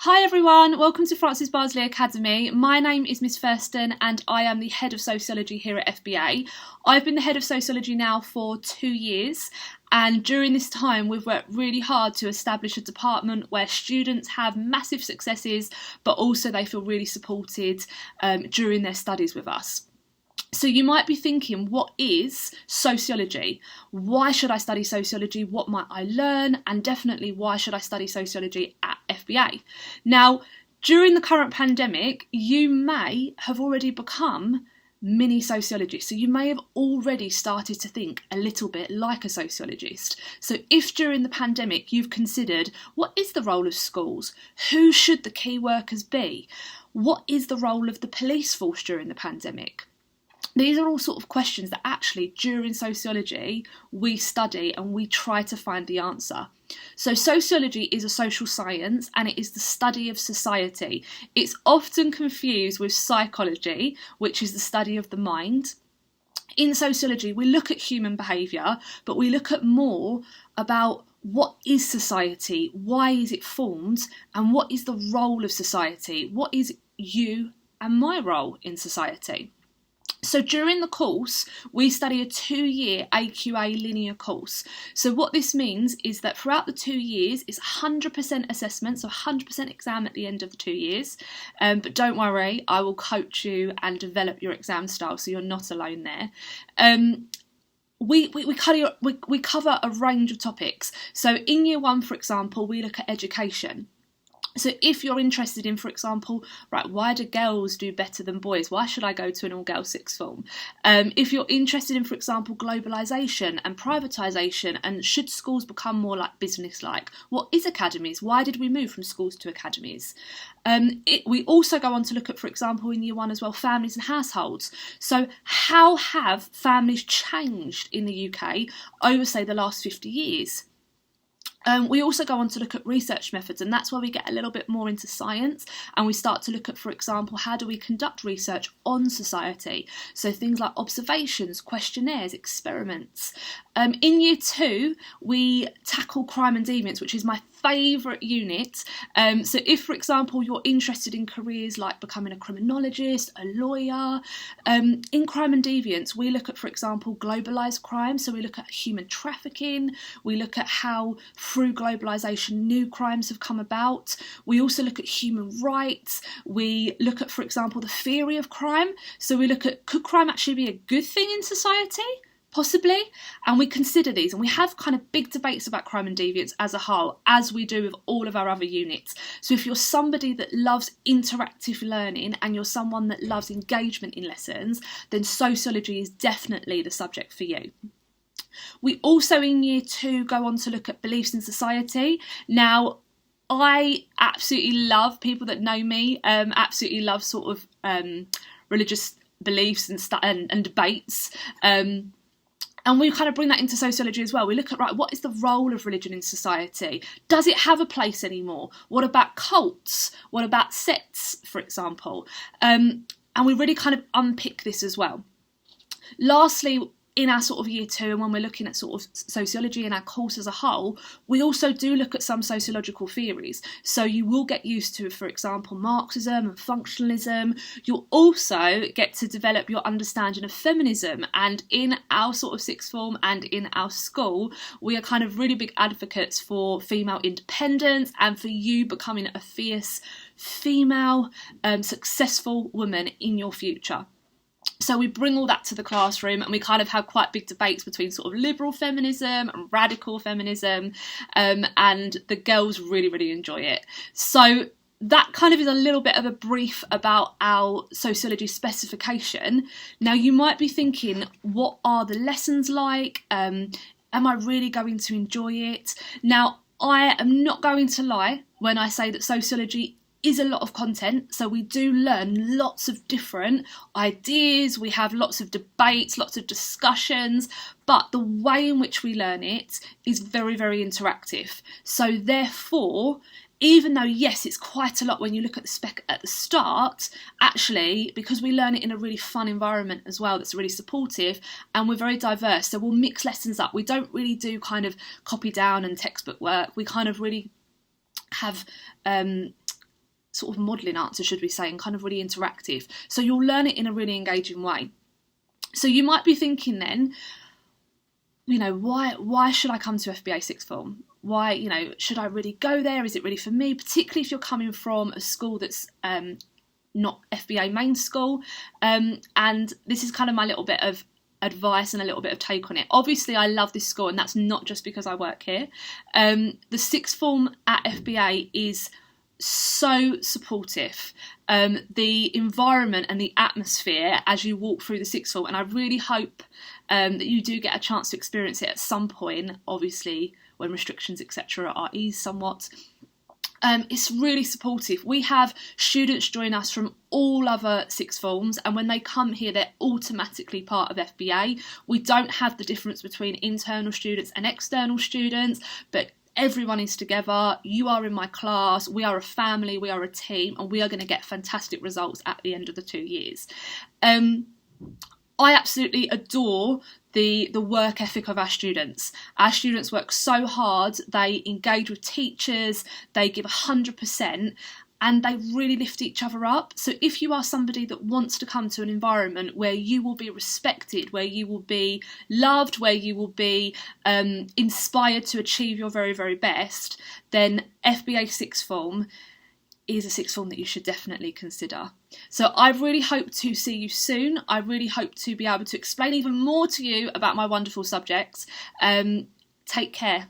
Hi everyone, welcome to Francis Bardsley Academy. My name is Miss Thurston and I am the Head of Sociology here at FBA. I've been the Head of Sociology now for 2 years, and during this time we've worked really hard to establish a department where students have massive successes but also they feel really supported during their studies with us. So you might be thinking, what is sociology? Why should I study sociology? What might I learn? And definitely, why should I study sociology at FBA? Now, during the current pandemic, you may have already become mini sociologists. So you may have already started to think a little bit like a sociologist. So if during the pandemic you've considered, what is the role of schools? Who should the key workers be? What is the role of the police force during the pandemic? These are all sort of questions that actually during sociology we study and we try to find the answer. So sociology is a social science and it is the study of society. It's often confused with psychology, which is the study of the mind. In sociology, we look at human behaviour, but we look at more about what is society, why is it formed, and what is the role of society? What is you and my role in society? So during the course, we study a 2-year AQA linear course. So what this means is that throughout the 2 years, it's 100% assessment, so 100% exam at the end of the 2 years. But don't worry, I will coach you and develop your exam style, so you're not alone there. We cover a range of topics. So in year 1, for example, we look at education. So if you're interested in, for example, right, why do girls do better than boys? Why should I go to an all-girls sixth form? If you're interested in, for example, globalisation and privatisation and should schools become more like business-like? What is academies? Why did we move from schools to academies? We also go on to look at, for example, in year 1 as well, families and households. So how have families changed in the UK over, say, the last 50 years? We also go on to look at research methods, and that's where we get a little bit more into science and we start to look at, for example, how do we conduct research on society? So things like observations, questionnaires, experiments. In year 2, we tackle crime and deviance, which is my favourite unit. So if, for example, you're interested in careers like becoming a criminologist, a lawyer, in crime and deviance, we look at, for example, globalised crime. So we look at human trafficking, we look at how through globalisation new crimes have come about. We also look at human rights. We look at, for example, the theory of crime. So we look at, could crime actually be a good thing in society? Possibly, and we consider these and we have kind of big debates about crime and deviance as a whole, as we do with all of our other units. So if you're somebody that loves interactive learning and you're someone that loves engagement in lessons, then sociology is definitely the subject for you. We also in year 2 go on to look at beliefs in society. Now, I absolutely love, people that know me, absolutely love sort of religious beliefs and debates. And we kind of bring that into sociology as well. We look at, right, what is the role of religion in society? Does it have a place anymore? What about cults? What about sects, for example? And we really kind of unpick this as well. Lastly, in our sort of year 2, and when we're looking at sort of sociology in our course as a whole, we also do look at some sociological theories. So you will get used to, for example, Marxism and functionalism. You'll also get to develop your understanding of feminism. And in our sort of sixth form and in our school, we are kind of really big advocates for female independence and for you becoming a fierce female, successful woman in your future. So we bring all that to the classroom and we kind of have quite big debates between sort of liberal feminism and radical feminism, and the girls really, really enjoy it. So that kind of is a little bit of a brief about our sociology specification. Now you might be thinking, what are the lessons like? Am I really going to enjoy it? Now, I am not going to lie when I say that sociology is a lot of content, so we do learn lots of different ideas, we have lots of debates, lots of discussions, but the way in which we learn it is very, very interactive. So therefore, even though, yes, it's quite a lot when you look at the spec at the start, actually, because we learn it in a really fun environment as well, that's really supportive, and we're very diverse, so we'll mix lessons up. We don't really do kind of copy down and textbook work. We kind of really have sort of modelling answers, should we say, and kind of really interactive. So you'll learn it in a really engaging way. So you might be thinking then, you know, why should I come to FBA sixth form? Why, you know, should I really go there? Is it really for me? Particularly if you're coming from a school that's not FBA main school. And this is kind of my little bit of advice and a little bit of take on it. Obviously, I love this school, and that's not just because I work here. The sixth form at FBA is so supportive. The environment and the atmosphere as you walk through the sixth form, and I really hope that you do get a chance to experience it at some point, obviously when restrictions etc are eased somewhat. It's really supportive. We have students join us from all other sixth forms, and when they come here they're automatically part of FBA. We don't have the difference between internal students and external students, but everyone is together. You are in my class, we are a family, we are a team, and we are going to get fantastic results at the end of the 2 years. I absolutely adore the work ethic of our students. Our students work so hard, they engage with teachers, they give 100%, and they really lift each other up. So if you are somebody that wants to come to an environment where you will be respected, where you will be loved, where you will be inspired to achieve your very, very best, then FBA sixth form is a sixth form that you should definitely consider. So I really hope to see you soon. I really hope to be able to explain even more to you about my wonderful subjects. Take care.